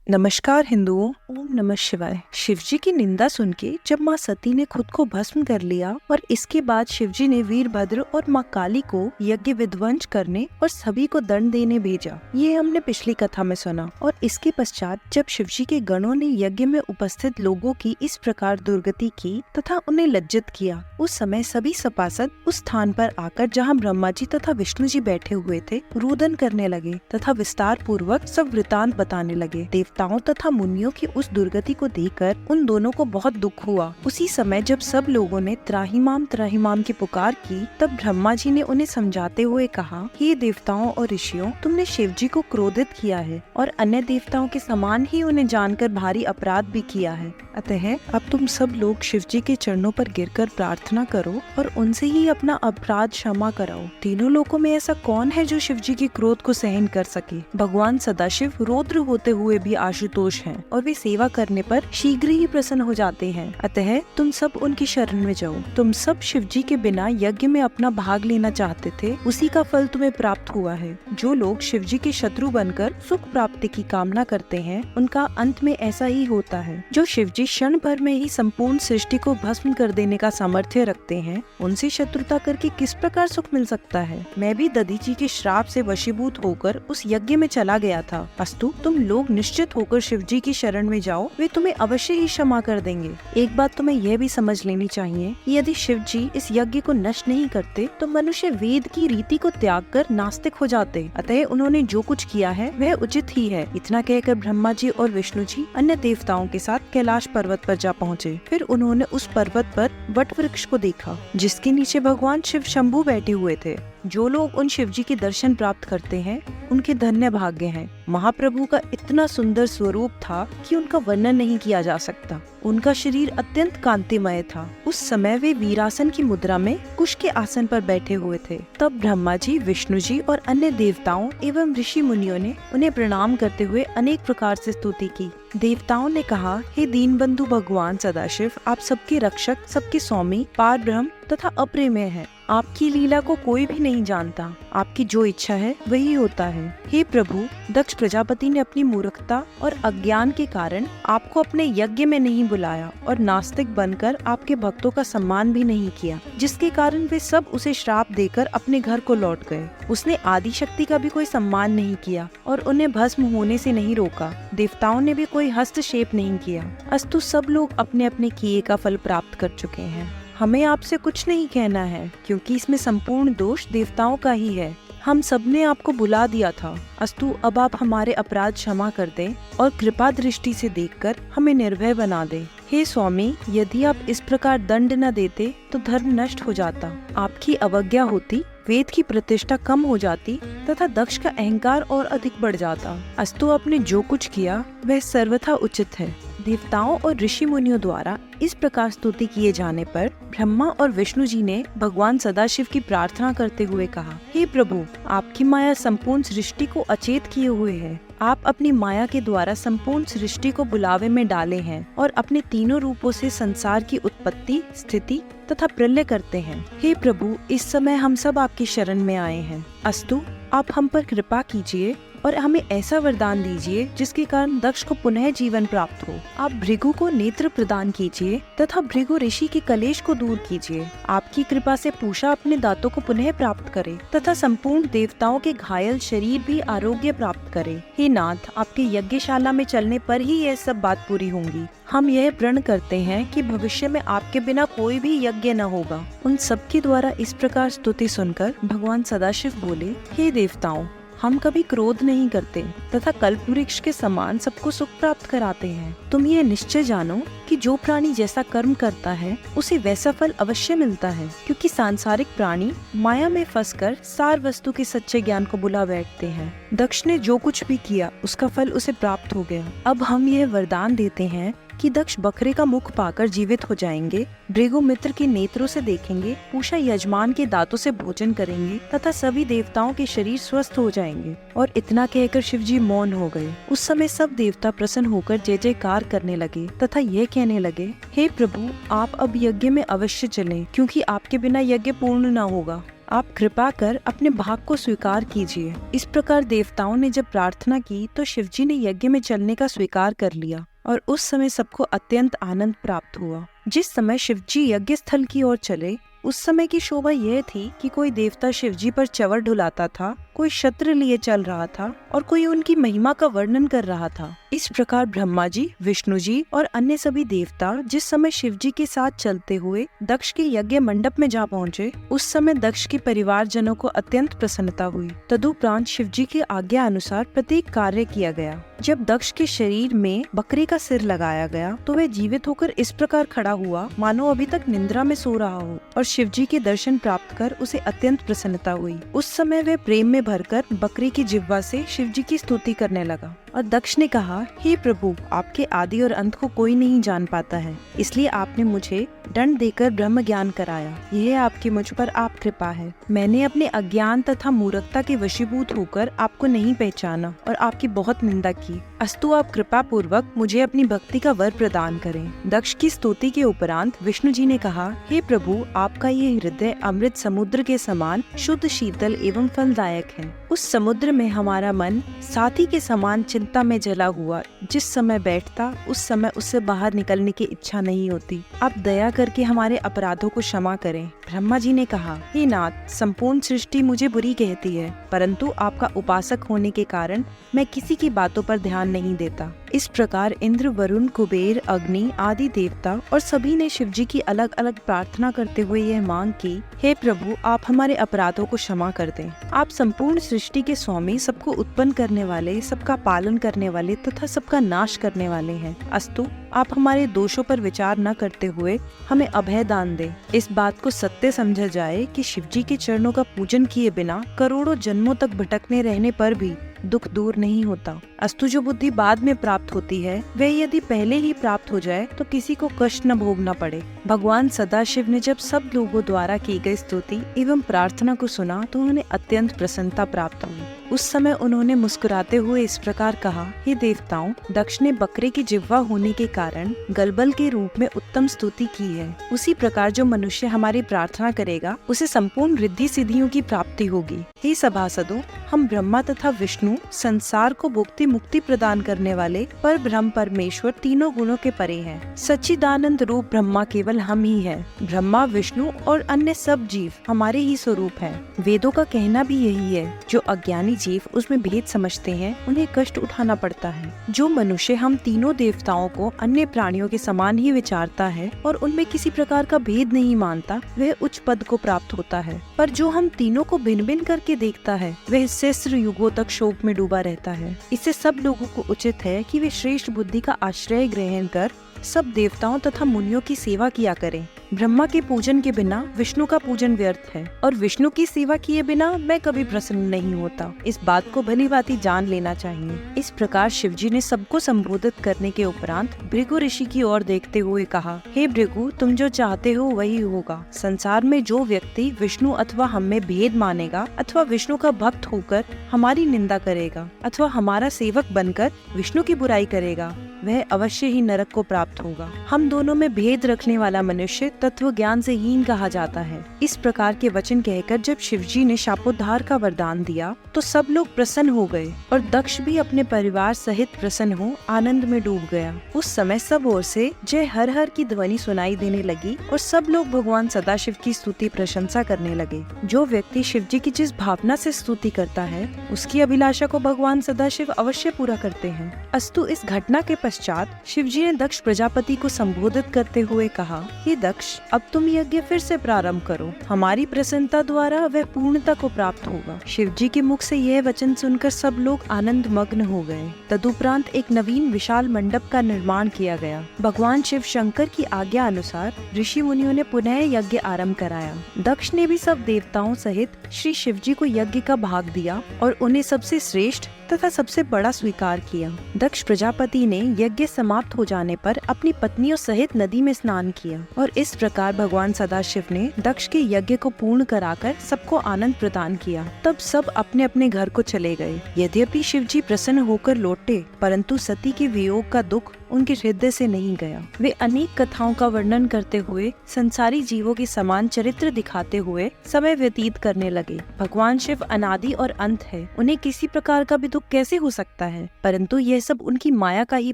नमस्कार हिंदुओं, ओम नमः शिवाय। शिवजी की निंदा सुन के जब माँ सती ने खुद को भस्म कर लिया और इसके बाद शिवजी ने वीरभद्र और माँ काली को यज्ञ विध्वंस करने और सभी को दंड देने भेजा। ये हमने पिछली कथा में सुना। और इसके पश्चात जब शिवजी के गणों ने यज्ञ में उपस्थित लोगों की इस प्रकार दुर्गति की तथा उन्हें लज्जित किया, उस समय सभी सपासद उस स्थान पर आकर जहाँ ब्रह्मा जी तथा विष्णु जी बैठे हुए थे रुदन करने लगे तथा विस्तार पूर्वक सब वृतांत बताने लगे। देवताओं तथा मुनियों की उस दुर्गति को देखकर उन दोनों को बहुत दुख हुआ। उसी समय जब सब लोगों ने त्राहिमाम की पुकार की, तब ब्रह्मा जी ने उन्हें समझाते हुए कहा, हे देवताओं और ऋषियों, तुमने शिव जी को क्रोधित किया है और अन्य देवताओं के समान ही उन्हें जानकर भारी अपराध भी किया है। अतः अब तुम सब लोग शिव जी के चरणों पर गिरकर प्रार्थना करो और उनसे ही अपना अपराध क्षमा कराओ। तीनों लोकों में ऐसा कौन है जो शिव जी के क्रोध को सहन कर सके? भगवान सदाशिव रौद्र होते हुए भी आशुतोष हैं और वे सेवा करने पर शीघ्र ही प्रसन्न हो जाते हैं। अतः तुम सब उनकी शरण में जाओ। तुम सब शिव जी के बिना यज्ञ में अपना भाग लेना चाहते थे, उसी का फल तुम्हें प्राप्त हुआ है। जो लोग शिव जी के शत्रु बनकर सुख प्राप्ति की कामना करते हैं, उनका अंत में ऐसा ही होता है। जो शिव जी क्षण भर में ही संपूर्ण सृष्टि को भस्म कर देने का सामर्थ्य रखते हैं, उनसे शत्रुता करके किस प्रकार सुख मिल सकता है? मैं भी दधीची के श्राप से वशीभूत होकर उस यज्ञ में चला गया था। अस्तु तुम लोग निश्चित होकर शिव जी की शरण में जाओ, वे तुम्हें अवश्य ही क्षमा कर देंगे। एक बात तुम्हें यह भी समझ लेनी चाहिए कि यदि शिव जी इस यज्ञ को नष्ट नहीं करते तो मनुष्य वेद की रीति को त्याग कर नास्तिक हो जाते। अतः उन्होंने जो कुछ किया है वह उचित ही है। इतना कहकर ब्रह्मा जी और विष्णु जी अन्य देवताओं के साथ कैलाश पर्वत पर जा पहुँचे। फिर उन्होंने उस पर्वत पर वट वृक्ष को देखा, जिसके नीचे भगवान शिव शंभु बैठे हुए थे। जो लोग उन शिव जी के दर्शन प्राप्त करते हैं, उनके धन्य भाग्य हैं। महाप्रभु का इतना सुंदर स्वरूप था कि उनका वर्णन नहीं किया जा सकता। उनका शरीर अत्यंत कांतिमय था। उस समय वे वीरासन की मुद्रा में कुश के आसन पर बैठे हुए थे। तब ब्रह्मा जी, विष्णु जी और अन्य देवताओं एवं ऋषि मुनियों ने उन्हें प्रणाम करते हुए अनेक प्रकार से स्तुति की। देवताओं ने कहा, हे दीनबंधु भगवान सदाशिव, आप सबके रक्षक, सबके स्वामी, पार ब्रह्म तथा अप्रेमय हैं। आपकी लीला को कोई भी नहीं जानता। आपकी जो इच्छा है वही होता है। हे प्रभु, दक्ष प्रजापति ने अपनी मूर्खता और अज्ञान के कारण आपको अपने यज्ञ में नहीं बुलाया और नास्तिक बनकर आपके भक्तों का सम्मान भी नहीं किया, जिसके कारण वे सब उसे श्राप देकर अपने घर को लौट गए। उसने आदि शक्ति का भी कोई सम्मान नहीं किया और उन्हें भस्म होने से नहीं रोका। देवताओं ने भी कोई हस्तक्षेप नहीं किया। अस्तु सब लोग अपने अपने किए का फल प्राप्त कर चुके हैं। हमें आपसे कुछ नहीं कहना है, क्योंकि इसमें संपूर्ण दोष देवताओं का ही है। हम सबने आपको बुला दिया था। अस्तु अब आप हमारे अपराध क्षमा कर दें और कृपा दृष्टि से देखकर हमें निर्भय बना दें। हे स्वामी, यदि आप इस प्रकार दंड न देते तो धर्म नष्ट हो जाता, आपकी अवज्ञा होती, वेद की प्रतिष्ठा कम हो जाती तथा दक्ष का अहंकार और अधिक बढ़ जाता। अस्तु आपने जो कुछ किया वह सर्वथा उचित है। देवताओं और ऋषि मुनियों द्वारा इस प्रकार स्तुति किए जाने पर ब्रह्मा और विष्णु जी ने भगवान सदाशिव की प्रार्थना करते हुए कहा, हे प्रभु, आपकी माया संपूर्ण सृष्टि को अचेत किए हुए है। आप अपनी माया के द्वारा संपूर्ण सृष्टि को बुलावे में डाले हैं और अपने तीनों रूपों से संसार की उत्पत्ति, स्थिति तथा प्रलय करते हैं। हे प्रभु, इस समय हम सब आपकी शरण में आए हैं। अस्तु आप हम पर कृपा कीजिए और हमें ऐसा वरदान दीजिए जिसके कारण दक्ष को पुनः जीवन प्राप्त हो। आप भृगु को नेत्र प्रदान कीजिए तथा भृगु ऋषि के कलेश को दूर कीजिए। आपकी कृपा से पूषा अपने दांतों को पुनः प्राप्त करे तथा संपूर्ण देवताओं के घायल शरीर भी आरोग्य प्राप्त करे। हे नाथ, आपके यज्ञशाला में चलने पर ही यह सब बात पूरी होंगी। हम यह प्रण करते हैं कि भविष्य में आपके बिना कोई भी यज्ञ न होगा। उन सबके द्वारा इस प्रकार स्तुति सुनकर भगवान सदाशिव बोले, हे देवताओं, हम कभी क्रोध नहीं करते तथा कल्प वृक्ष के समान सबको सुख प्राप्त कराते हैं। तुम ये निश्चय जानो कि जो प्राणी जैसा कर्म करता है उसे वैसा फल अवश्य मिलता है, क्योंकि सांसारिक प्राणी माया में फंसकर सार वस्तु के सच्चे ज्ञान को भुला बैठते हैं। दक्ष ने जो कुछ भी किया उसका फल उसे प्राप्त हो गया। अब हम यह वरदान देते हैं कि दक्ष बकरे का मुख पाकर जीवित हो जाएंगे, भृगु मित्र के नेत्रों से देखेंगे, पूषा यजमान के दांतों से भोजन करेंगे तथा सभी देवताओं के शरीर स्वस्थ हो जाएंगे। और इतना कहकर शिव जी मौन हो गए। उस समय सब देवता प्रसन्न होकर जय जयकार करने लगे तथा ये कहने लगे, हे प्रभु, आप अब यज्ञ में अवश्य चलें, क्योंकि आपके बिना यज्ञ पूर्ण न होगा। आप कृपा कर अपने भाग को स्वीकार कीजिए। इस प्रकार देवताओं ने जब प्रार्थना की तो शिवजी ने यज्ञ में चलने का स्वीकार कर लिया और उस समय सबको अत्यंत आनंद प्राप्त हुआ। जिस समय शिवजी यज्ञ स्थल की ओर चले उस समय की शोभा यह थी कि कोई देवता शिवजी पर चवर ढुलाता था, कोई छत्र लिए चल रहा था और कोई उनकी महिमा का वर्णन कर रहा था। इस प्रकार ब्रह्मा जी, विष्णु जी और अन्य सभी देवता जिस समय शिवजी के साथ चलते हुए दक्ष के यज्ञ मंडप में जा पहुँचे उस समय दक्ष के परिवार जनों को अत्यंत प्रसन्नता हुई। तदुपरांत शिवजी की आज्ञा अनुसार प्रत्येक कार्य किया गया। जब दक्ष के शरीर में बकरी का सिर लगाया गया तो वह जीवित होकर इस प्रकार खड़ा हुआ मानो अभी तक निद्रा में सो रहा हो और शिवजी के दर्शन प्राप्त कर उसे अत्यंत प्रसन्नता हुई। उस समय वह प्रेम में भरकर बकरी की जिह्वा से शिवजी की स्तुति करने लगा और दक्ष ने कहा, हे प्रभु, आपके आदि और अंत को कोई नहीं जान पाता है, इसलिए आपने मुझे दंड देकर ब्रह्म ज्ञान कराया। यह आपकी मुझ पर आप कृपा है। मैंने अपने अज्ञान तथा मूर्खता के वशीभूत होकर आपको नहीं पहचाना और आपकी बहुत निंदा की। अस्तु आप कृपा पूर्वक मुझे अपनी भक्ति का वर प्रदान करें। दक्ष की स्तुति के उपरांत विष्णु जी ने कहा, हे प्रभु, आपका ये हृदय अमृत समुद्र के समान शुद्ध, शीतल एवं फलदायक है। उस समुद्र में हमारा मन साथी के समान चिंता में जला हुआ जिस समय बैठता उस समय उससे बाहर निकलने की इच्छा नहीं होती। आप दया करके हमारे अपराधों को क्षमा करें। ब्रह्मा जी ने कहा, हे नाथ, संपूर्ण सृष्टि मुझे बुरी कहती है, परंतु आपका उपासक होने के कारण मैं किसी की बातों पर ध्यान नहीं देता। इस प्रकार इंद्र, वरुण, कुबेर, अग्नि आदि देवता और सभी ने शिवजी की अलग अलग प्रार्थना करते हुए यह मांग की, हे प्रभु, आप हमारे अपराधों को क्षमा कर दें। आप संपूर्ण सृष्टि के स्वामी, सबको उत्पन्न करने वाले, सबका पालन करने वाले तथा सबका नाश करने वाले हैं। अस्तु आप हमारे दोषों पर विचार न करते हुए हमें अभय दान दें। इस बात को सत्य समझा जाए कि शिवजी के चरणों का पूजन किए बिना करोड़ों जन्मों तक भटकने रहने पर भी दुख दूर नहीं होता। अस्तु जो बुद्धि बाद में प्राप्त होती है वह यदि पहले ही प्राप्त हो जाए तो किसी को कष्ट न भोगना पड़े। भगवान सदाशिव ने जब सब लोगों द्वारा की गई स्तुति एवं प्रार्थना को सुना तो उन्हें अत्यंत प्रसन्नता प्राप्त हुई। उस समय उन्होंने मुस्कुराते हुए इस प्रकार कहा, हे देवताओं, दक्ष ने बकरे की जिह्वा होने के कारण गलबल के रूप में उत्तम स्तुति की है। उसी प्रकार जो मनुष्य हमारी प्रार्थना करेगा उसे संपूर्ण रिद्धि सिद्धियों की प्राप्ति होगी। हे सभासदों, हम ब्रह्मा तथा विष्णु संसार को भुक्ति मुक्ति प्रदान करने वाले पर ब्रह्म परमेश्वर तीनों गुणों के परे हैं। सच्चिदानंद रूप ब्रह्मा केवल हम ही है। ब्रह्मा, विष्णु और अन्य सब जीव हमारे ही स्वरूप हैं। वेदों का कहना भी यही है। जो अज्ञानी जीव उसमें भेद समझते हैं उन्हें कष्ट उठाना पड़ता है। जो मनुष्य हम तीनों देवताओं को अन्य प्राणियों के समान ही विचारता है और उनमें किसी प्रकार का भेद नहीं मानता वह उच्च पद को प्राप्त होता है। पर जो हम तीनों को भिन्न भिन्न करके देखता है वह सहस्त्र युगों तक शोक में डूबा रहता है। इससे सब लोगों को उचित है कि वे श्रेष्ठ बुद्धि का आश्रय ग्रहण कर सब देवताओं तथा मुनियों की सेवा किया करें। ब्रह्मा के पूजन के बिना विष्णु का पूजन व्यर्थ है और विष्णु की सेवा किए बिना मैं कभी प्रसन्न नहीं होता। इस बात को भली भांति जान लेना चाहिए। इस प्रकार शिवजी ने सबको संबोधित करने के उपरांत भृगु ऋषि की ओर देखते हुए कहा, हे भृगु, तुम जो चाहते हो वही होगा। संसार में जो व्यक्ति विष्णु अथवा हम में भेद मानेगा अथवा विष्णु का भक्त होकर हमारी निंदा करेगा अथवा हमारा सेवक बनकर विष्णु की बुराई करेगा वह अवश्य ही नरक को प्राप्त होगा। हम दोनों में भेद रखने वाला मनुष्य तत्व ज्ञान से हीन कहा जाता है। इस प्रकार के वचन कहकर जब शिवजी ने शापोद्धार का वरदान दिया तो सब लोग प्रसन्न हो गए और दक्ष भी अपने परिवार सहित प्रसन्न हो आनंद में डूब गया। उस समय सब ओर से जय हर हर की ध्वनि सुनाई देने लगी और सब लोग भगवान सदाशिव की स्तुति प्रशंसा करने लगे। जो व्यक्ति शिवजी की जिस भावना से स्तुति करता है उसकी अभिलाषा को भगवान सदाशिव अवश्य पूरा करते हैं। अस्तु इस घटना के पश्चात शिवजी ने दक्ष प्रजापति को संबोधित करते हुए कहा, हे दक्ष, अब तुम यज्ञ फिर से प्रारंभ करो। हमारी प्रसन्नता द्वारा वह पूर्णता को प्राप्त होगा। शिवजी के मुख से यह वचन सुनकर सब लोग आनंद मग्न हो गए। तदुपरांत एक नवीन विशाल मंडप का निर्माण किया गया। भगवान शिव शंकर की आज्ञा अनुसार ऋषि मुनियों ने पुनः यज्ञ आरंभ कराया। दक्ष ने भी सब देवताओं सहित श्री शिवजी को यज्ञ का भाग दिया और उन्हें सबसे श्रेष्ठ तथा सबसे बड़ा स्वीकार किया। दक्ष प्रजापति ने यज्ञ समाप्त हो जाने पर अपनी पत्नियों सहित नदी में स्नान किया और इस प्रकार भगवान सदाशिव ने दक्ष के यज्ञ को पूर्ण कराकर सबको आनंद प्रदान किया। तब सब अपने अपने घर को चले गए। यद्यपि शिवजी प्रसन्न होकर लौटे परंतु सती के वियोग का दुख उनके हृदय से नहीं गया। वे अनेक कथाओं का वर्णन करते हुए संसारी जीवों के समान चरित्र दिखाते हुए समय व्यतीत करने लगे। भगवान शिव अनादि और अंत है, उन्हें किसी प्रकार का भी दुख कैसे हो सकता है, परंतु यह सब उनकी माया का ही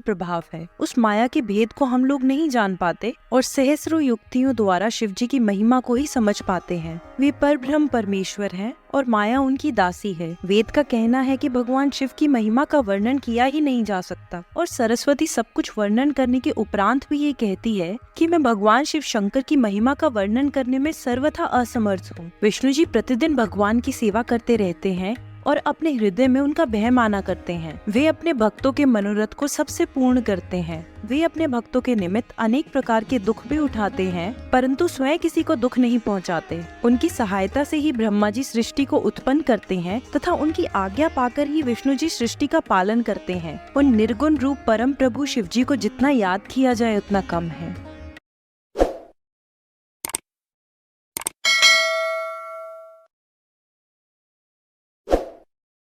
प्रभाव है। उस माया के भेद को हम लोग नहीं जान पाते और सहस्रों युक्तियों द्वारा शिव जी की महिमा को ही समझ पाते हैं। वे परब्रह्म परमेश्वर हैं और माया उनकी दासी है। वेद का कहना है कि भगवान शिव की महिमा का वर्णन किया ही नहीं जा सकता और सरस्वती सब कुछ वर्णन करने के उपरांत भी ये कहती है कि मैं भगवान शिव शंकर की महिमा का वर्णन करने में सर्वथा असमर्थ हूँ। विष्णु जी प्रतिदिन भगवान की सेवा करते रहते हैं और अपने हृदय में उनका भय माना करते हैं। वे अपने भक्तों के मनोरथ को सबसे पूर्ण करते हैं। वे अपने भक्तों के निमित्त अनेक प्रकार के दुख भी उठाते हैं, परंतु स्वयं किसी को दुख नहीं पहुंचाते। उनकी सहायता से ही ब्रह्मा जी सृष्टि को उत्पन्न करते हैं तथा उनकी आज्ञा पाकर ही विष्णु जी सृष्टि का पालन करते हैं। उन निर्गुण रूप परम प्रभु शिव जी को जितना याद किया जाए उतना कम है।